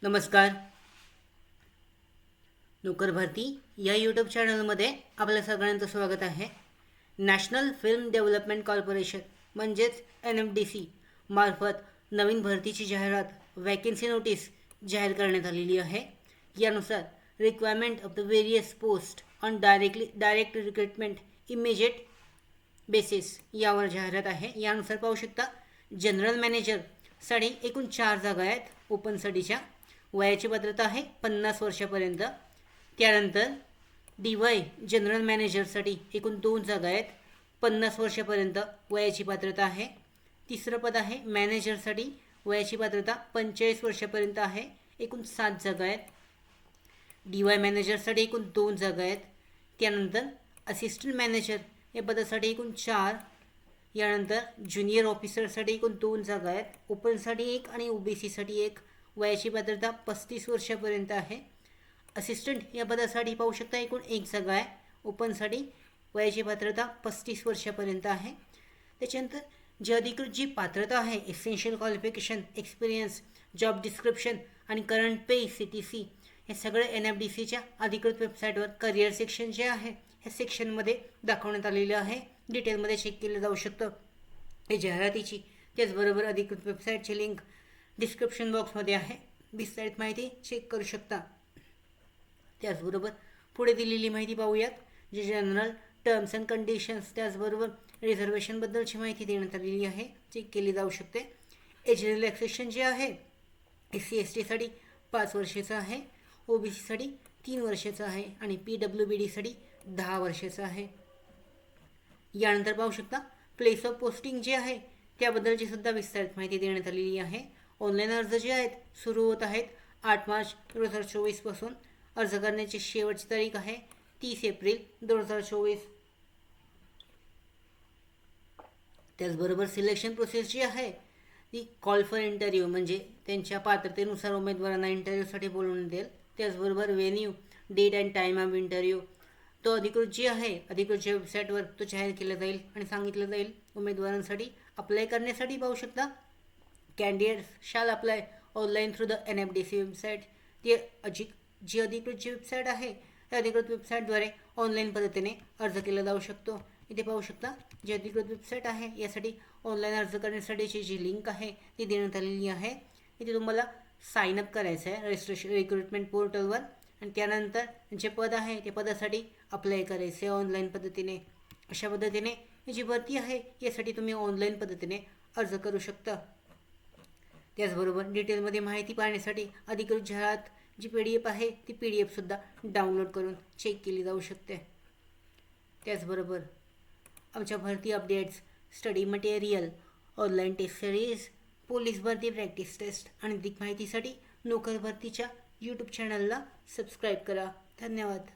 नमस्कार. नोकर भरती या यूट्यूब चॅनलमध्ये आपल्या सगळ्यांचं स्वागत आहे. नॅशनल फिल्म डेव्हलपमेंट कॉर्पोरेशन म्हणजेच NFDC मार्फत नवीन भरतीची जाहिरात वॅकन्सी नोटीस जाहीर करण्यात आलेली आहे. यानुसार requirement of the various post on direct recruitment immediate basis यावर जाहिरात आहे. यानुसार पाहू शकता जनरल मॅनेजरसाठी एकूण 4 जागा आहेत ओपनसाठीच्या. वयाची पात्रता आहे 50 वर्षापर्यंत. त्यानंतर DY जनरल मॅनेजरसाठी एकूण 2 जागा आहेत 50 वर्षापर्यंत वयाची पात्रता आहे. तिसरं पद आहे मॅनेजरसाठी, वयाची पात्रता 45 वर्षापर्यंत आहे, एकूण 7 जागा आहेत. DY मॅनेजरसाठी एकूण 2 जागा आहेत. त्यानंतर असिस्टंट मॅनेजर या पदासाठी एकूण 4. यानंतर ज्युनियर ऑफिसरसाठी एकूण 2 जागा आहेत. ओपनसाठी 1 आणि OBCसाठी 1. वयाची पात्रता 35 वर्षापर्यंत आहे. असिस्टंट या पदासाठी पाहू शकता एकूण 1 जागा आहे. ओपनसाठी वयाची पात्रता 35 वर्षापर्यंत आहे. त्याच्यानंतर जी अधिकृत जी पात्रता आहे, essential qualification, experience, job description आणि करंट पे CTC हे सगळे NFDCच्या अधिकृत वेबसाईटवर करिअर सेक्शन जे आहे ह्या सेक्शनमध्ये दाखवण्यात आलेलं आहे. डिटेलमध्ये चेक केलं जाऊ शकतं हे जाहिरातीची. त्याचबरोबर अधिकृत वेबसाईटची लिंक डिस्क्रिप्शन बॉक्समध्ये आहे. विस्तारित माहिती चेक करू शकता. त्याचबरोबर पुढे दिलेली माहिती पाहूयात. जे जनरल टर्म्स अँड कंडिशन्स त्याचबरोबर रिझर्वेशनबद्दलची माहिती देण्यात आलेली आहे, चेक केली जाऊ शकते. एज रिलॅक्सेशन जे आहे SC STसाठी 5 वर्षाचं आहे, OBCसाठी 3 वर्षाचं आहे आणि PWBDसाठी 10 वर्षाचं आहे. यानंतर पाहू शकता प्लेस ऑफ पोस्टिंग जे आहे त्याबद्दलची सुद्धा विस्तारित माहिती देण्यात आलेली आहे. ऑनलाईन अर्ज जे आहेत सुरू होत आहेत 8 मार्च 2024 पासून. अर्ज करण्याची शेवटची तारीख आहे 30 एप्रिल 2024. त्याचबरोबर सिलेक्शन प्रोसेस जी आहे ती कॉल फॉर इंटरव्ह्यू म्हणजे त्यांच्या पात्रतेनुसार उमेदवारांना इंटरव्ह्यूसाठी बोलवण्यात येईल. त्याचबरोबर venue, date and time of interview तो अधिकृतच्या वेबसाईटवर तो जाहीर केला जाईल आणि सांगितलं जाईल. उमेदवारांसाठी अप्लाय करण्यासाठी पाहू शकता candidates shall apply online through the NFDC website. जी अधिकृत वेबसाईट आहे त्या अधिकृत वेबसाईटद्वारे ऑनलाईन पद्धतीने अर्ज केला जाऊ शकतो. इथे पाहू शकता जी अधिकृत वेबसाईट आहे यासाठी ऑनलाईन अर्ज करण्यासाठीची जी लिंक आहे ती देण्यात आलेली आहे. इथे तुम्हाला साइन अप करायचं आहे रजिस्ट्रेशन रिक्रुटमेंट पोर्टलवर आणि त्यानंतर जे पद आहे त्या पदासाठी अप्लाय करायचं आहे ऑनलाईन पद्धतीने. अशा पद्धतीने ही जी भरती आहे यासाठी तुम्ही ऑनलाईन पद्धतीने अर्ज करू शकता. त्याचबरोबर डिटेलमध्ये माहिती पाहण्यासाठी अधिकृत जाहिरात जी PDF आहे ती PDF सुद्धा डाउनलोड करून चेक केली जाऊ शकते. त्याचबरोबर आमच्या भरती updates, study material, online test series, police भरती प्रॅक्टिस टेस्ट आणि अधिक माहितीसाठी नोकर भरतीच्या यूट्यूब चॅनलला सबस्क्राईब करा. धन्यवाद.